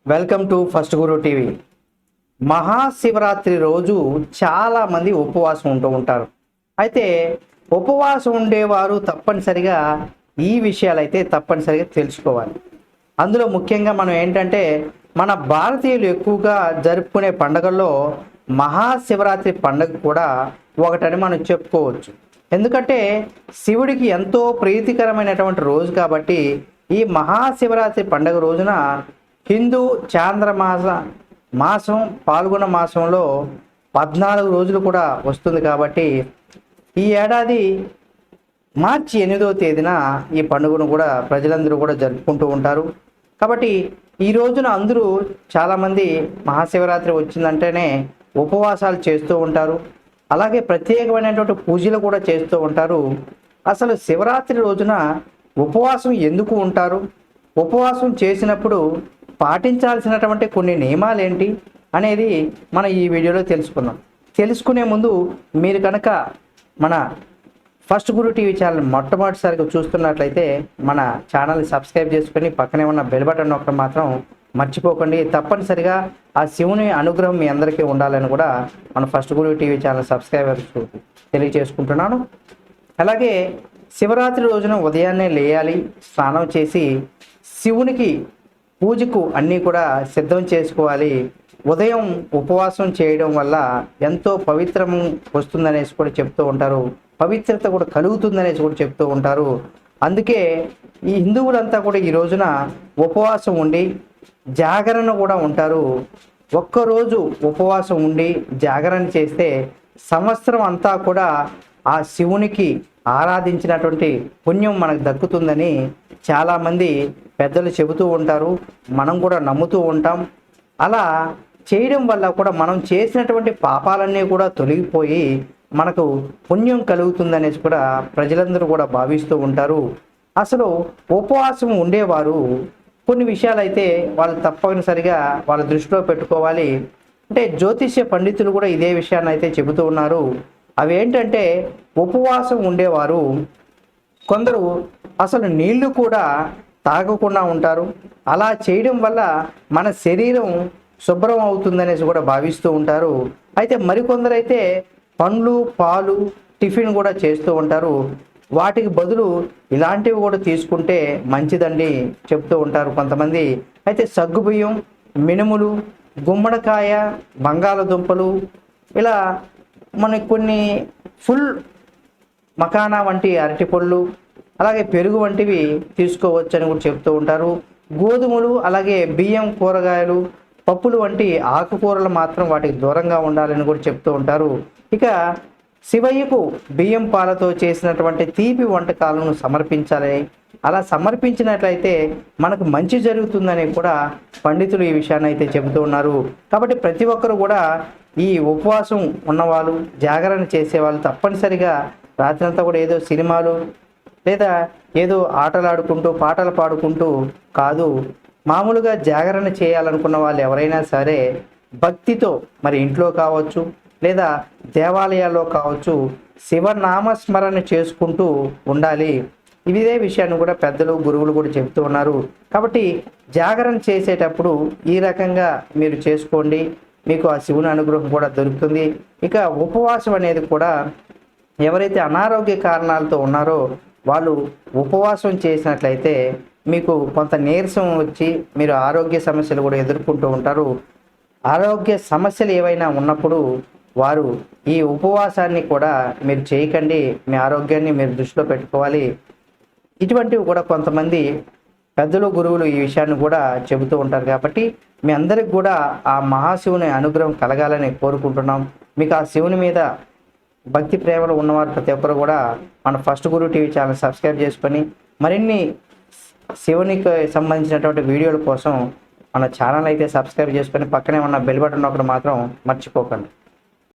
Welcome to first Guru TV. Mahashivratri రోజు చాలామంది ఉపవాసం ఉంటూ ఉంటారు. అయితే ఉపవాసం ఉండేవారు తప్పనిసరిగా ఈ విషయాలైతే తప్పనిసరిగా తెలుసుకోవాలి. అందులో ముఖ్యంగా మనం ఏంటంటే మన భారతీయులు ఎక్కువగా జరుపుకునే పండుగల్లో మహాశివరాత్రి పండుగ కూడా ఒకటని మనం చెప్పుకోవచ్చు. ఎందుకంటే శివుడికి ఎంతో ప్రీతికరమైనటువంటి రోజు కాబట్టి ఈ మహాశివరాత్రి పండుగ రోజున హిందూ మాసం పాల్గొన మాసంలో 14 రోజులు కూడా వస్తుంది కాబట్టి ఈ ఏడాది మార్చి 8వ తేదీన ఈ పండుగను కూడా ప్రజలందరూ కూడా జరుపుకుంటూ ఉంటారు. కాబట్టి ఈ రోజున అందరూ చాలామంది మహాశివరాత్రి వచ్చిందంటేనే ఉపవాసాలు చేస్తూ ఉంటారు. అలాగే ప్రత్యేకమైనటువంటి పూజలు కూడా చేస్తూ ఉంటారు. అసలు శివరాత్రి రోజున ఉపవాసం ఎందుకు ఉంటారు, ఉపవాసం చేసినప్పుడు పాటించాల్సినటువంటి కొన్ని నియమాలు ఏంటి అనేది మనం ఈ వీడియోలో తెలుసుకుందాం. తెలుసుకునే ముందు మీరు కనుక మన ఫస్ట్ గురు టీవీ ఛానల్ మొట్టమొదటిసారిగా చూస్తున్నట్లయితే మన ఛానల్ని సబ్స్క్రైబ్ చేసుకొని పక్కనే ఉన్న బెల్ బటన్ నొక్కడం మాత్రం మర్చిపోకండి. తప్పనిసరిగా ఆ శివుని అనుగ్రహం మీ అందరికీ ఉండాలని కూడా మన first Guru TV channel subscribers తెలియజేసుకుంటున్నాను. అలాగే శివరాత్రి రోజున ఉదయాన్నే లేయాలి, స్నానం చేసి శివునికి పూజకు అన్నీ కూడా సిద్ధం చేసుకోవాలి. ఉదయం ఉపవాసం చేయడం వల్ల ఎంతో పవిత్రం వస్తుందనేసి కూడా చెప్తూ ఉంటారు, పవిత్రత కూడా కలుగుతుందనేసి కూడా చెప్తూ ఉంటారు. అందుకే ఈ హిందువులంతా కూడా ఈ రోజున ఉపవాసం ఉండి జాగరణ కూడా ఉంటారు. ఒక్కరోజు ఉపవాసం ఉండి జాగరణ చేస్తే సంవత్సరం అంతా కూడా ఆ శివునికి ఆరాధించినటువంటి పుణ్యం మనకు దక్కుతుందని చాలామంది పెద్దలు చెబుతూ ఉంటారు, మనం కూడా నమ్ముతూ ఉంటాం. అలా చేయడం వల్ల కూడా మనం చేసినటువంటి పాపాలన్నీ కూడా తొలగిపోయి మనకు పుణ్యం కలుగుతుందనేసి కూడా ప్రజలందరూ కూడా భావిస్తూ ఉంటారు. అసలు ఉపవాసం ఉండేవారు కొన్ని విషయాలైతే వాళ్ళు తప్పనిసరిగా వాళ్ళ దృష్టిలో పెట్టుకోవాలి. అంటే జ్యోతిష్య పండితులు కూడా ఇదే విషయాన్ని అయితే చెబుతూ ఉన్నారు. అవి ఏంటంటే ఉపవాసం ఉండేవారు కొందరు అసలు నీళ్లు కూడా తాగకుండా ఉంటారు. అలా చేయడం వల్ల మన శరీరం శుభ్రం అవుతుందనేసి కూడా భావిస్తూ ఉంటారు. అయితే మరికొందరైతే పండ్లు పాలు టిఫిన్ కూడా చేస్తూ ఉంటారు. వాటికి బదులు ఇలాంటివి కూడా తీసుకుంటే మంచిదండి చెప్తూ ఉంటారు కొంతమంది. అయితే సగ్గుబియ్యం, మినుములు, గుమ్మడికాయ, బంగాళదుంపలు ఇలా మనకి కొన్ని ఫుల్ మకానా వంటి అరటిపళ్ళు అలాగే పెరుగు వంటివి తీసుకోవచ్చు అని కూడా చెప్తూ ఉంటారు. గోధుమలు అలాగే బియ్యం, కూరగాయలు, పప్పులు వంటి ఆకుకూరలు మాత్రం వాటికి దూరంగా ఉండాలని కూడా చెప్తూ ఉంటారు. ఇక శివయ్యకు బియ్యం పాలతో చేసినటువంటి తీపి వంటకాలను సమర్పించాలి. అలా సమర్పించినట్లయితే మనకు మంచి జరుగుతుందని కూడా పండితులు ఈ విషయాన్ని అయితే చెబుతూ ఉన్నారు. కాబట్టి ప్రతి ఒక్కరు కూడా ఈ ఉపవాసం ఉన్నవాళ్ళు, జాగరణ చేసేవాళ్ళు తప్పనిసరిగా రాత్రంతా కూడా ఏదో సినిమాలు లేదా ఏదో ఆటలాడుకుంటూ పాటలు పాడుకుంటూ కాదు, మామూలుగా జాగరణ చేయాలనుకున్న వాళ్ళు ఎవరైనా సరే భక్తితో మరి ఇంట్లో కావచ్చు లేదా దేవాలయాల్లో కావచ్చు శివనామస్మరణ చేసుకుంటూ ఉండాలి. ఇదే విషయాన్ని కూడా పెద్దలు గురువులు కూడా చెబుతూ ఉన్నారు. కాబట్టి జాగరణ చేసేటప్పుడు ఈ రకంగా మీరు చేసుకోండి, మీకు ఆ శివుని అనుగ్రహం కూడా దొరుకుతుంది. ఇక ఉపవాసం అనేది కూడా ఎవరైతే అనారోగ్య కారణాలతో ఉన్నారో వాళ్ళు ఉపవాసం చేసినట్లయితే మీకు కొంత నీరసం వచ్చి మీరు ఆరోగ్య సమస్యలు కూడా ఎదుర్కొంటూ ఉంటారు. ఆరోగ్య సమస్యలు ఏవైనా ఉన్నప్పుడు వారు ఈ ఉపవాసాన్ని కూడా మీరు చేయకండి, మీ ఆరోగ్యాన్ని మీరు దృష్టిలో పెట్టుకోవాలి. ఇటువంటివి కూడా కొంతమంది పెద్దలు గురువులు ఈ విషయాన్ని కూడా చెబుతూ ఉంటారు. కాబట్టి మీ అందరికి కూడా ఆ మహాశివుని అనుగ్రహం కలగాలని కోరుకుంటున్నాం. మీకు ఆ శివుని మీద భక్తి ప్రేమలు ఉన్నవారు ప్రతి ఒక్కరు కూడా మన first Guru TV channel subscribe చేసుకొని మరిన్ని శివునికి సంబంధించినటువంటి వీడియోల కోసం మన ఛానల్ అయితే సబ్స్క్రైబ్ చేసుకొని పక్కనే ఉన్న బెల్ బటన్ ఒకటి మాత్రం మర్చిపోకండి.